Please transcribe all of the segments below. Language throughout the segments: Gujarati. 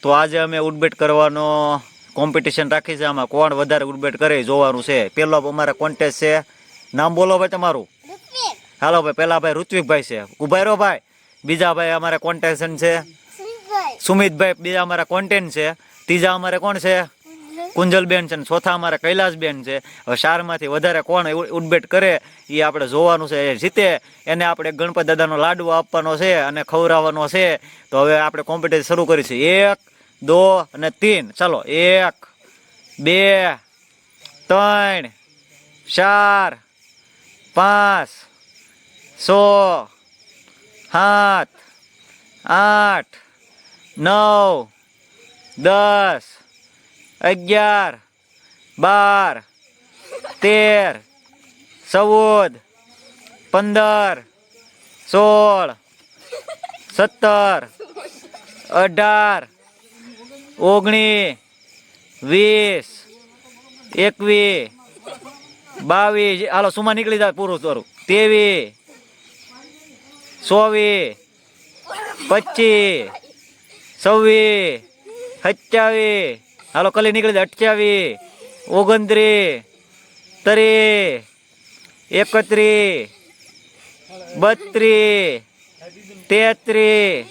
તો આજે અમે ઉડબેટ કરવાનો કોમ્પિટિશન રાખી છે. આમાં કોણ વધારે ઉડબેટ કરે જોવાનું છે. પેલો અમારે કોન્ટેસ્ટ છે. નામ બોલો ભાઈ તમારું. હાલો ભાઈ, પેલા ભાઈ ઋત્વિકભાઈ છે, ઉભા રહો ભાઈ. બીજા ભાઈ અમારે કોન્ટેસ્ટન્ટ છે સુમિતભાઈ, બીજા અમારા કોન્ટેન્ટ છે. ત્રીજા અમારે કોણ છે? કુંજલબેન છે. ચોથા અમારે કૈલાસબેન છે. હવે 4 માંથી વધારે કોણ ઉડબેટ કરે એ આપણે જોવાનું છે. એ જીતે એને આપણે ગણપત દાદાનો લાડવો આપવાનો છે અને ખવડાવવાનો છે. તો હવે આપણે કોમ્પિટિશન શરૂ કરી છે. 1 2 અને 3 ચાલો. 1 2 3 4 5 6 7 8 9 10 11 12 13 14 15 16 17 18 19 20 21 22 હાલો સુમા નીકળી જાય પૂરું કરું. 23 24 25 26 27 હાલો કલી નીકળી જાય. 28 29 30 31 32 33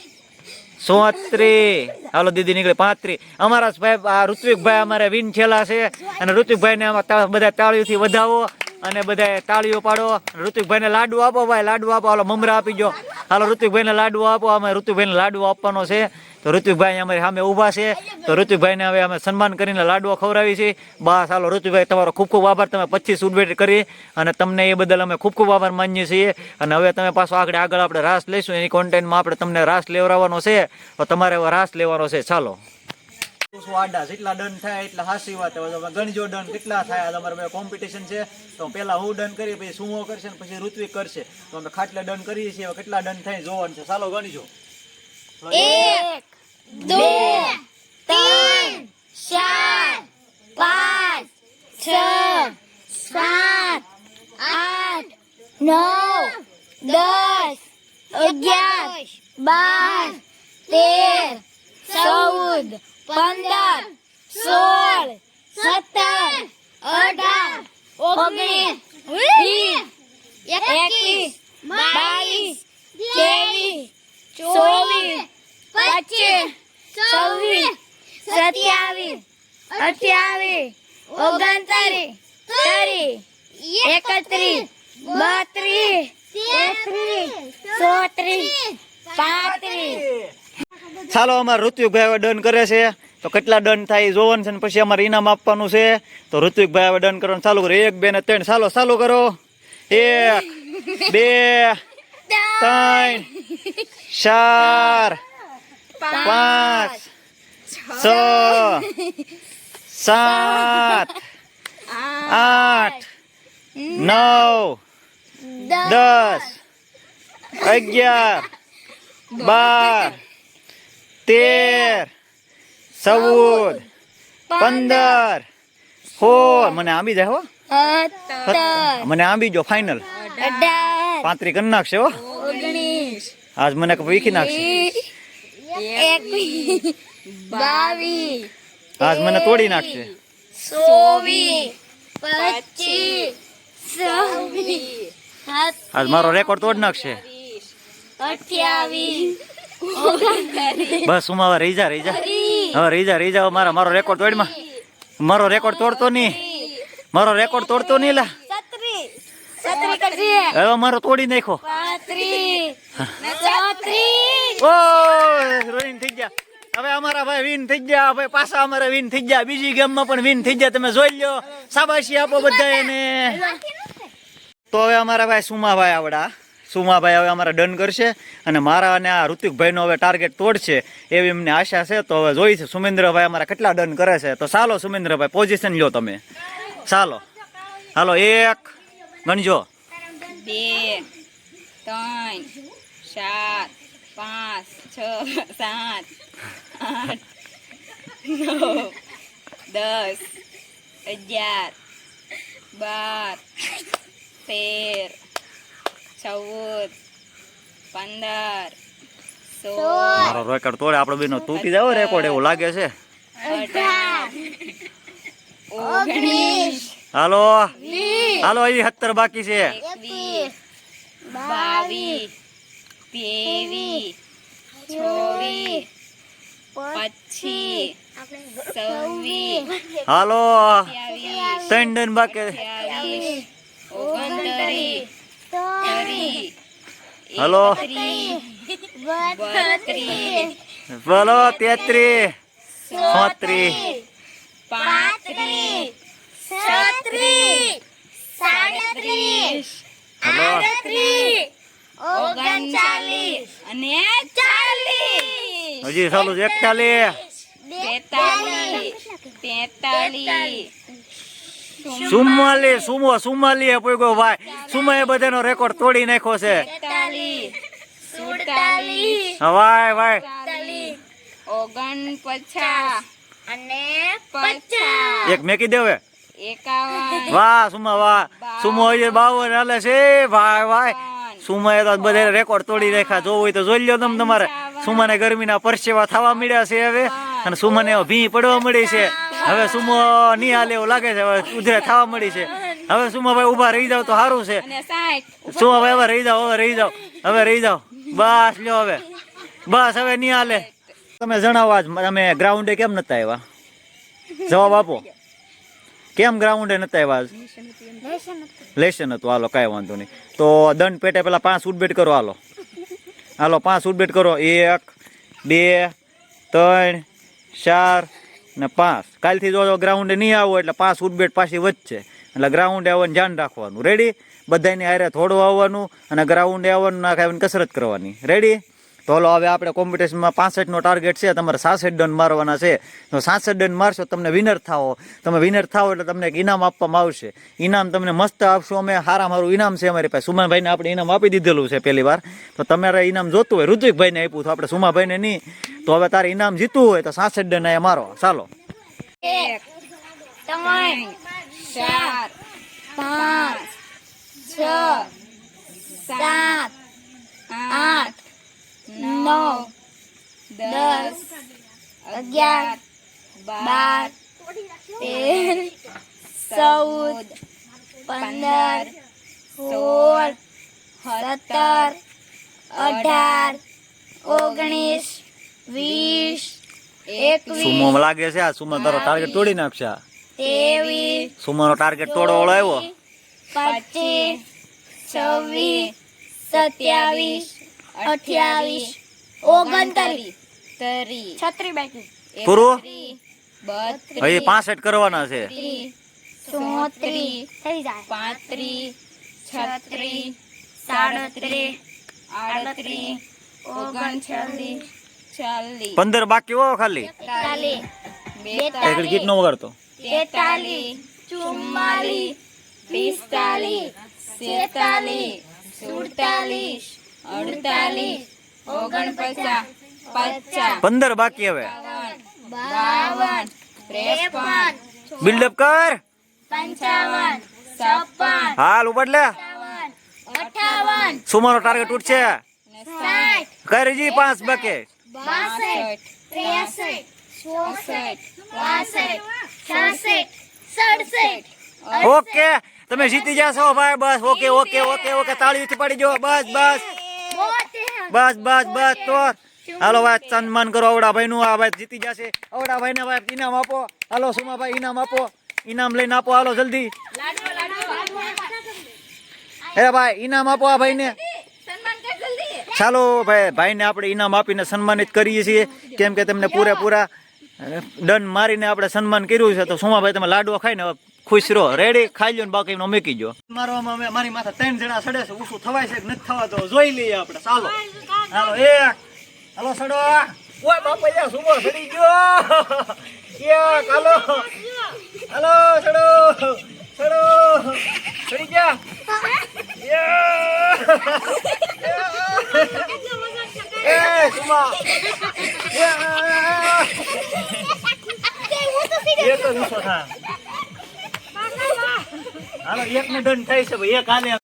34 હાલો દીદી નીકળે 35. અમારા ભાઈ આ ઋત્વિકભાઈ અમારે વિન થયેલા છે અને ઋત્વિકભાઈને આમાં બધા તાળીઓથી વધાવો અને બધા તાળીઓ પાડો. ઋત્વિકભાઈને લાડુ આપો ભાઈ, લાડુ આપો. હાલો મમરા આપી ગયો. હાલો ઋત્વિકભાઈને લાડુ આપો. અમે ઋત્વિકભાઈને લાડુ આપવાનો છે. તો ઋત્વિકભાઈ અમારી સામે ઊભા છે. તો ઋત્વિકભાઈને હવે અમે સન્માન કરીને લાડુઓ ખવડાવી છે. બસ હાલો ઋત્વિકભાઈ તમારો ખૂબ ખૂબ આભાર. તમે 25 ઉડબેટ કરી અને તમને એ બદલ અમે ખૂબ ખૂબ આભાર માનીએ છીએ. અને હવે તમે પાછો આગળ આપણે રાસ લઈશું. એની કોન્ટેન્ટમાં આપણે તમને રાસ લેવડાવવાનો છે. તો તમારે રાસ લેવાનો છે. ચાલો આડા જેટલા ડન થાય એટલા હાસી વાત. ગણજો ડન કેટલા થાય. તમારે કોમ્પિટિશન છે. તો પેલા હું ડન કરી, પછી સુમો કરશે ને પછી ઋત્વિક કરશે. તો અમે ખાટલે ડન કરીએ છીએ. કેટલા ડન થાય જોવાનું છે. ચાલો ગણજો. 1 2 3 4 5 6 7 8 9 10 11 12 13 14 15 16 17 18 19 20 21 22 23 24 25 26 27 28 29 30 31 32 33 34 35. ચાલો અમારે ઋત્વિકભાઈ હવે ડન કરે છે. તો કેટલા ડન થાય એ જોવાનું છે ને પછી અમારે ઇનામ આપવાનું છે. તો ઋત્વિકભાઈ હવે ડન કરવાનું ચાલુ કરો. 1 2 ને 3 ચાલો ચાલુ કરો. 1 2 3 4 5 6 7 8 9 10 11 12 13 14 15 16 મને આંબી જાય હો. મને આંબી જો ફાઇનલ 35 કરી નાખશે હો. 19 આજ મને વીખી નાખશે. 21 22 આજ મને તોડી નાખશે. 24 25 26 આજ મારો રેકોર્ડ તોડી નાખશે. 28 બસ હું હવે રહી જા હવે રહી જા મારો રેકોર્ડ તોડમાં. મારો રેકોર્ડ તોડતો નહીં. મારો રેકોર્ડ તોડતો નહીં લા. 37 કરજે. હવે મારો તોડી નાખો. 35 36 ઓ રોઈન થઈ ગયા. હવે અમારા ભાઈ વિન થઈ ગયા. ભાઈ પાછા અમારે વિન થઈ ગયા. બીજી ગેમમાં પણ વિન થઈ ગયા. તમે જોઈ લો. શાબાશી આપો બધા એને. તો હવે અમારા ભાઈ સુમાભાઈ આવડા સુમાભાઈ હવે અમારા ડન કરશે અને મારા અને આ ઋત્વિકભાઈનો હવે ટાર્ગેટ તોડશે એવી એમને આશા છે. તો હવે જોઈ છે સુમેન્દ્રભાઈ અમારા કેટલા ડન કરે છે. તો ચાલો સુમેન્દ્રભાઈ પોઝિશન લો તમે. ચાલો હાલો 1 ગણજો. 2 3 4 5 6 7 8 9 10 11 12 13 14 15 મારો રેકોર્ડ તોડે આપણો બેનો તૂટી જાવ રેકોર્ડ એવું લાગે છે. 19 હાલો હાલો હજી 70 બાકી છે. 22 23 24 25 26 હાલો 27 ત્રણ દન બાકી. 29 30 હાલો 32 બોલો 33 34 35 36 37 હાલો 39 અને 40 હજી ચાલુ છે. 41 43 સુમાલી સુમાલી પોઈગો ભાઈ. સુમાએ બધાનો રેકોર્ડ તોડી નાખ્યો છે. 47 હા ભાઈ ભાઈ 49 અને 50 એક મેકી દેવે. 51 વાહ સુમા વાહ. સુમો હજી 52 હાલે છે ભાઈ ભાઈ. સુમાએ તો બધા રેકોર્ડ તોડી નાખ્યા. જોવું હોય તો જોઈ લ્યો તમે તમારે. સુમાને ગરમીના પરસેવા થવા મળ્યા છે હવે, અને સુમાને ભી પડવા મળી છે. હવે સુમો નહીં હાલે એવું લાગે છે. હવે ઉધરે થવા મળી છે. હવે સુમાભાઈ ઉભા રહી જાવ તો સારું છે. અને 60 સુમાભાઈ હવે રહી જાવ હવે રહી જાવ બસ લ્યો હવે બસ હવે નહીં હાલે. તમે જણાવો આજ તમે ગ્રાઉન્ડે કેમ નતા આવ્યા? જવાબ આપો. કેમ ગ્રાઉન્ડે નતા આવ્યા? લેશન હતું. હાલો કાંઈ વાંધો નહીં. તો દંડ પેટે પેલા 5 ઉડબેટ કરો. હાલો 5 ઉડબેટ કરો. 1 2 3 4 ને 5. કાલથી જો ગ્રાઉન્ડે નહીં આવો એટલે 5 ઉડબેટ પાછી વધશે. એટલે ગ્રાઉન્ડે આવવાનું ધ્યાન રાખવાનું. રેડી? બધાની હારે થોડું આવવાનું અને ગ્રાઉન્ડે આવવાનું ના ખાઈને કસરત કરવાની. રેડી? તો હલો હવે આપણે કોમ્પિટિશનમાં 65નો ટાર્ગેટ છે. તમારે 66 ડન મારવાના છે. તો 66 ડન મારશો તમને વિનર થાઓ. તમે વિનર થાઓ એટલે તમને એક ઇનામ આપવામાં આવશે. ઇનામ તમને મસ્ત આપશું અમે. સારું ઇનામ છે અમારી પાસે. સુમાભાઈને આપણે ઇનામ આપી દીધેલું છે પહેલી વાર. તો તમારે ઇનામ જોતું હોય, ઋત્વિકભાઈને આપ્યું તો આપણે સુમાભાઈને નહીં. તો હવે તારે ઇનામ જીતવું હોય તો 66 ડન અહીંયા મારો. ચાલો 1 3 4 5 6 7 8 9 10 11 12 13 14 15 16 17 18 19 20 21 સુમો લાગે છે આ સુમો તારો ટાર્ગેટ તોડી નાખશે. 23 સુમાનો ટાર્ગેટ તોડો ઓળો આવ્યો. 25 26 27 28 29 30 છત્રી બાકી. પૂરું? 32 હજી 65 કરવાના છે. 34 થઈ જાય. 35 36 37 38 39 40 15 બાકી હો ખાલી. 41 એક ગીત નો વગાડતો. 43 44 45 46 47 48 49 50 15 બાકી હવે. 52 53 બિલ્ડઅપ કર. 55 56 હાલ ઉપર લે. 58 સુમાનો ટાર્ગેટ ઉઠશે. 60 કઈ હજી 5 બાકી. 62 63 64 65 66 67 ઓકે તમે જીતી જશો ભાઈ. બસ ઓકે ઓકે ઓકે ઓકે તાળીથી પાડી જો. બસ બસ બસ બસ બસ તો હાલો ભાઈ સન્માન કરો અવડા ભાઈ નું. આ ભાઈ જીતી જશે. અવડા ભાઈ ને ભાઈ ઇનામ આપો. હાલો સુમાભાઈ ઇનામ આપો. ઇનામ લઈને આપો. હાલો જલ્દી. એ ભાઈ ઇનામ આપો આ ભાઈ ને. સન્માન કર જલ્દી. ચાલો ભાઈ ને આપણે ઇનામ આપીને સન્માનિત કરીએ છીએ. કેમ કે તેમને પૂરેપૂરા દંડ મારીને આપણે સન્માન કર્યું છે. તો સુમાભાઈ તમે લાડવા ખાઈને ખુશ રહો. રેડી? ખાઈ લો ને બાકી નો મૂકી જો. મારી માથે 3 જણા સડે છે. ઊંચું થવાય છે કે નથી થવાતો જોઈ લઈએ આપણે. ચાલો હાલો 1 હાલો સડો. ઓય બાપા સુમો સડી ગયો. 1 હાલો હાલો સડો સડો સડી ગયા. એ સુમા એ તો ઊંચો થા. હાલો 1 ને દંડ થાય છે ભાઈ. 1 હાલે.